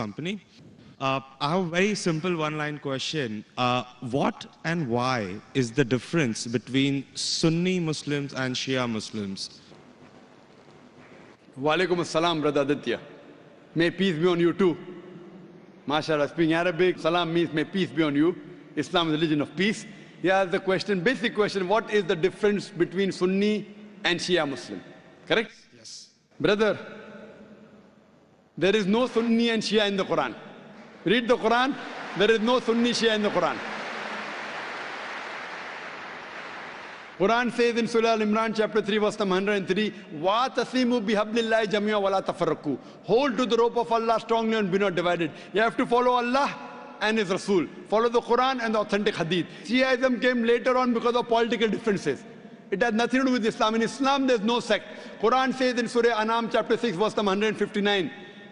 company. I have a very simple one-line question. What and why is the difference between Sunni Muslims and Shia Muslims? Walaikum assalam, brother Aditya. May peace be on you too. MashaAllah, speaking Arabic, salam means may peace be on you. Islam is a religion of peace. Yeah, the question, basic question, what is the difference between Sunni and Shia Muslim? Correct? Yes. Brother, there is no Sunni and Shia in the Quran. Read the Quran, there is no Sunni Shia in the Quran. Quran says in Surah Al-Imran chapter 3 verse number 103, وَاتَصِمُوا بِحَبْلِ اللَّهِ جَمِيعًا وَلَا تَفَرَّقُوا. Hold to the rope of Allah strongly and be not divided. You have to follow Allah and His Rasul. Follow the Quran and the authentic Hadith. Shiaism came later on because of political differences. It has nothing to do with Islam. In Islam there is no sect. Quran says in Surah Anam chapter 6 verse number 159,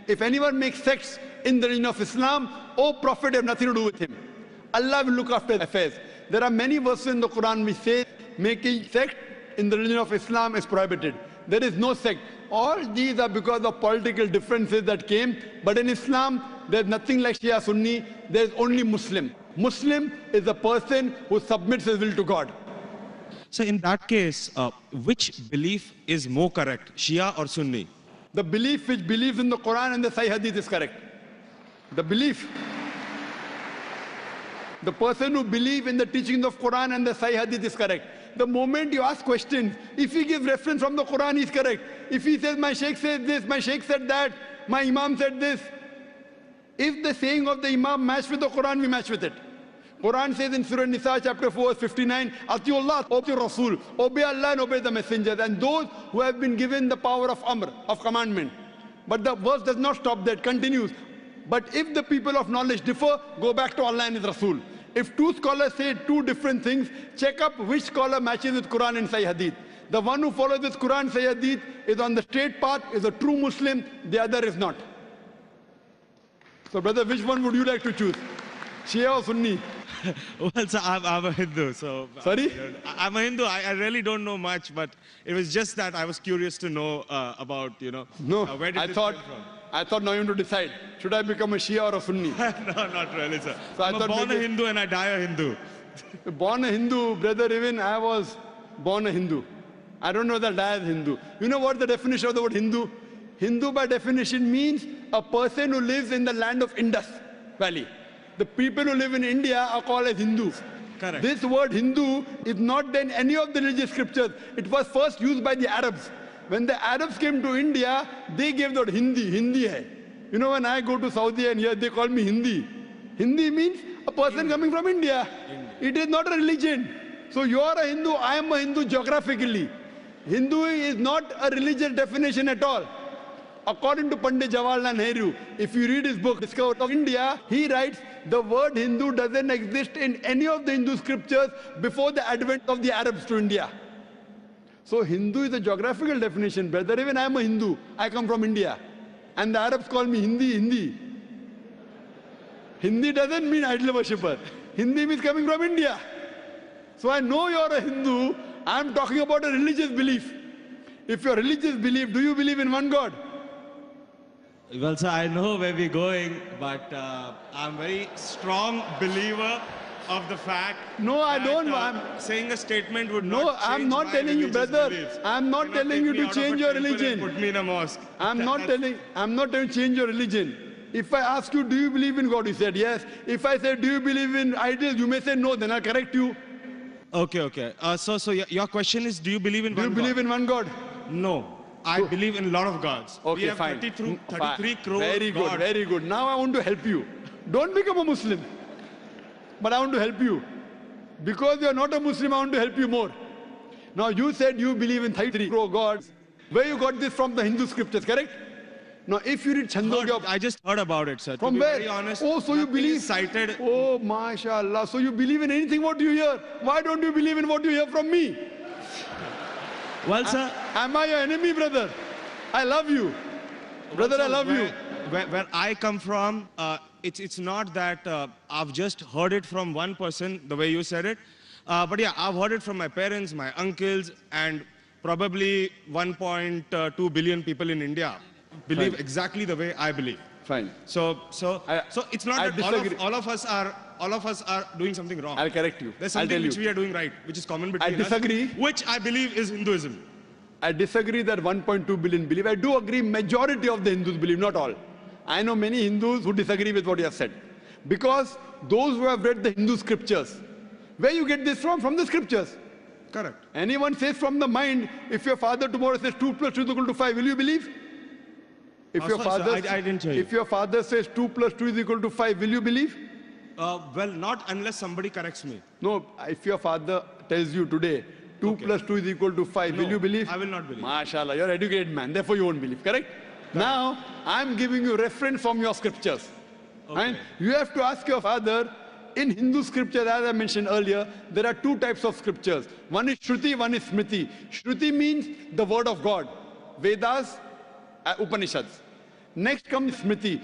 if anyone makes sects in the religion of Islam, O Prophet, have nothing to do with him. Allah will look after affairs. There are many verses in the Quran which say making sect in the religion of Islam is prohibited. There is no sect. All these are because of political differences that came. But in Islam, there is nothing like Shia Sunni. There is only Muslim. Muslim is a person who submits his will to God. So in that case, which belief is more correct, Shia or Sunni? The belief which believes in the Quran and the Sahih Hadith is correct. The belief. The person who believes in the teachings of Quran and the Sahih Hadith is correct. The moment you ask questions, if he gives reference from the Quran, he's correct. If he says, my Shaykh said this, my Shaykh said that, my Imam said this. If the saying of the Imam match with the Quran, we match with it. Quran says in Surah Nisa chapter 4 verse 59, Atiullah, obey Rasul, obey Allah and obey the messengers, and those who have been given the power of Amr, of commandment. But the verse does not stop there, it continues. But if the people of knowledge differ, go back to Allah and His Rasul. If two scholars say two different things, check up which scholar matches with Quran and Sahih Hadith. The one who follows this Quran, Sahih Hadith is on the straight path, is a true Muslim, the other is not. So brother, which one would you like to choose? Shia or Sunni? Well, sir, I'm a Hindu, so... Sorry? I'm a Hindu. I really don't know much, but it was just that I was curious to know about, No, where did I this thought, come from? I thought now you have to decide, should I become a Shia or a Sunni? No, not really, sir. So I I'm thought born a maybe- Hindu and I die a Hindu. Born a Hindu, brother, even I was born a Hindu. I don't know that I am Hindu. You know what the definition of the word Hindu? Hindu by definition means a person who lives in the land of Indus Valley. The people who live in India are called as Hindus. Correct. This word Hindu is not in any of the religious scriptures. It was first used by the Arabs. When the Arabs came to India, they gave the word Hindi. Hindi hai. You know, when I go to Saudi and here they call me Hindi. Hindi means a person coming from India. It is not a religion. So you are a Hindu, I am a Hindu geographically. Hindu is not a religious definition at all. According to Pandit Jawaharlal Nehru, if you read his book, Discovery of India, he writes, the word Hindu doesn't exist in any of the Hindu scriptures before the advent of the Arabs to India. So Hindu is a geographical definition, brother. Even I am a Hindu. I come from India. And the Arabs call me Hindi. Hindi doesn't mean idol worshipper. Hindi means coming from India. So I know you're a Hindu. I'm talking about a religious belief. If your religious belief, do you believe in one God? Well, sir, I know where we're going, but I'm a very strong believer of the fact No, I that, don't. I'm saying a statement would No, not I'm change not my telling you, religious brother. beliefs. I'm not Cannot telling take you me to out of a change your temple and religion. Put me in a mosque. I'm not telling you to change your religion. If I ask you, do you believe in God? You said yes. If I say, do you believe in idols? You may say no, then I'll correct you. Okay. So your question is, do you believe in Do you one believe God? in one God? No. I believe in a lot of gods. Okay, we have fine. 33 crore Very good, gods. very good. Now I want to help you. Don't become a Muslim. But I want to help you. Because you're not a Muslim, I want to help you more. Now you said you believe in 33 crore gods. Where you got this from the Hindu scriptures, correct? Now if you read Chandogya... I just heard about it, sir. From to be where? Very honest, Oh, so you nothing believe... is cited. Oh, mashallah. So you believe in anything what you hear. Why don't you believe in what you hear from me? Well, sir, Am I your enemy, brother? I love you. Brother, I love you. Where I come from, it's not that I've just heard it from one person, the way you said it. But yeah, I've heard it from my parents, my uncles, and probably 1.2 billion people in India believe Fine. exactly the way I believe. Fine. So it's not I that disagree. all of us are doing something wrong. I'll correct you. There's I'll something tell which you. we are doing right, which is common between us. disagree. Which I believe is Hinduism. I disagree that 1.2 billion believe. I do agree majority of the Hindus believe, not all. I know many Hindus who disagree with what you have said. Because those who have read the Hindu scriptures, where you get this from? From the scriptures. Correct. Anyone says from the mind, if your father tomorrow says 2 plus 2 is equal to 5, will you believe? If your father, I didn't hear you. If your father says 2 plus 2 is equal to 5, will you believe? Well, not unless somebody corrects me. No, if your father tells you today 2 plus 2 is equal to 5, No, will you believe? I will not believe. MashaAllah, you're an educated man, therefore you won't believe, correct? Now, I'm giving you reference from your scriptures. Okay. And you have to ask your father, in Hindu scriptures, as I mentioned earlier, there are two types of scriptures. One is Shruti, one is Smriti. Shruti means the word of God. Vedas, Upanishads. Next comes Smriti,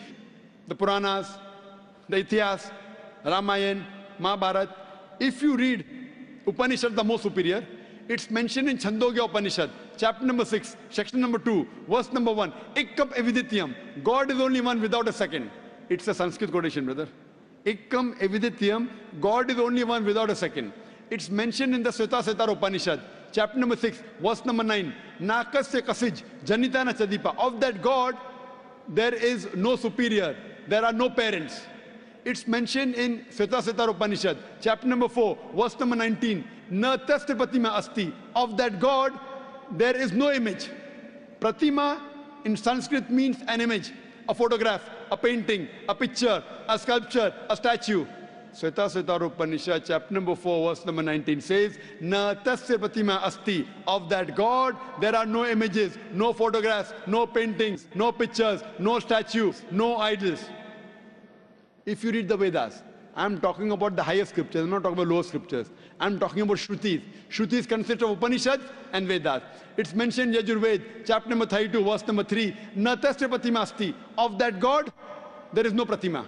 the Puranas, the Itihas, Ramayana, Mahabharata. If you read Upanishad, the most superior, it's mentioned in Chandogya Upanishad, chapter number 6, section number 2, verse number 1. Ikkam evidityam. God is only one without a second. It's a Sanskrit quotation, brother. Ikkam evidityam. God is only one without a second. It's mentioned in the Svetasvatara Upanishad, chapter number 6, verse number 9. Nakasya kasij, janitana chadipa. Of that God, there is no superior. There are no parents. It's mentioned in Svetasvatara Upanishad, chapter number 4, verse number 19. Na tasya pratima asti. Of that God, there is no image. Pratima in Sanskrit means an image, a photograph, a painting, a picture, a sculpture, a statue. Svetasvatara Upanishad, chapter number 4, verse number 19 says, Na tasya pratima asti. Of that God, there are no images, no photographs, no paintings, no pictures, no statues, no idols. If you read the Vedas, I'm talking about the higher scriptures, I'm not talking about lower scriptures. I'm talking about Shrutis. Shrutis consist of Upanishads and Vedas. It's mentioned in Yajurved, chapter number 32, verse number 3. Na tasya pratima asti. Of that God, there is no pratima.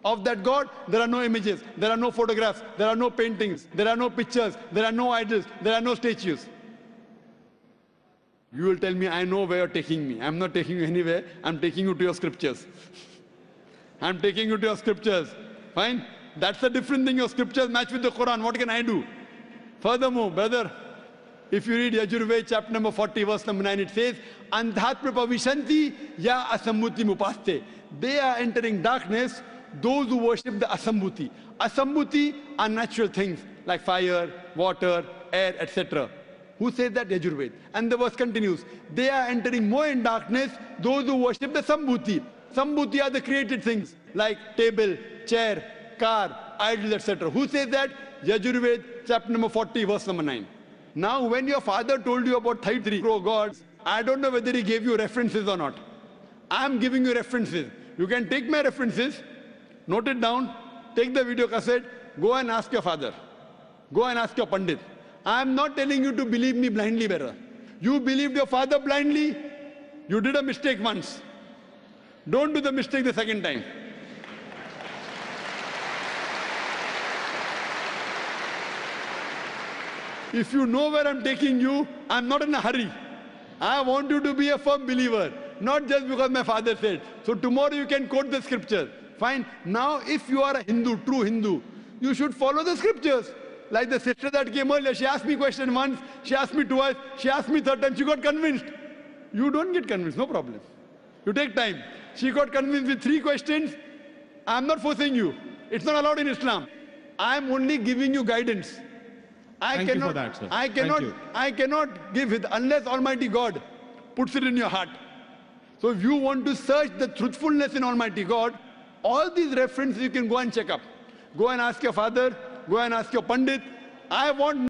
Of that God, there are no images, there are no photographs, there are no paintings, there are no pictures, there are no idols, there are no statues. You will tell me, I know where you're taking me. I'm not taking you anywhere, I'm taking you to your scriptures. I'm taking you to your scriptures. Fine? That's a different thing. Your scriptures match with the Quran. What can I do? Furthermore, brother, if you read Yajurved, chapter number 40, verse number 9, it says, Andhatma pavishanti ya asammuti mupaste. They are entering darkness, those who worship the asammuti. Asammuti are natural things like fire, water, air, etc. Who says that? Yajurved. And the verse continues. They are entering more in darkness, those who worship the sambhuti. Sambhuti are the created things like table, chair, car, idols, etc. Who says that? Yajurved, chapter number 40, verse number 9. Now, when your father told you about 33 crore gods, I don't know whether he gave you references or not. I'm giving you references. You can take my references, note it down, take the video cassette, go and ask your father. Go and ask your Pandit. I'm not telling you to believe me blindly, brother. You believed your father blindly, you did a mistake once. Don't do the mistake the second time. If you know where I'm taking you, I'm not in a hurry. I want you to be a firm believer, not just because my father said. So tomorrow you can quote the scripture. Fine. Now if you are a Hindu, true Hindu, you should follow the scriptures. Like the sister that came earlier, she asked me question once, she asked me twice, she asked me third time, she got convinced. You don't get convinced, no problem. You take time. She got convinced with 3 questions. I'm not forcing you. It's not allowed in Islam. I'm only giving you guidance. Thank you for that, sir. I cannot give it unless Almighty God puts it in your heart. So if you want to search the truthfulness in Almighty God, all these references you can go and check up. Go and ask your father, go and ask your Pandit. I want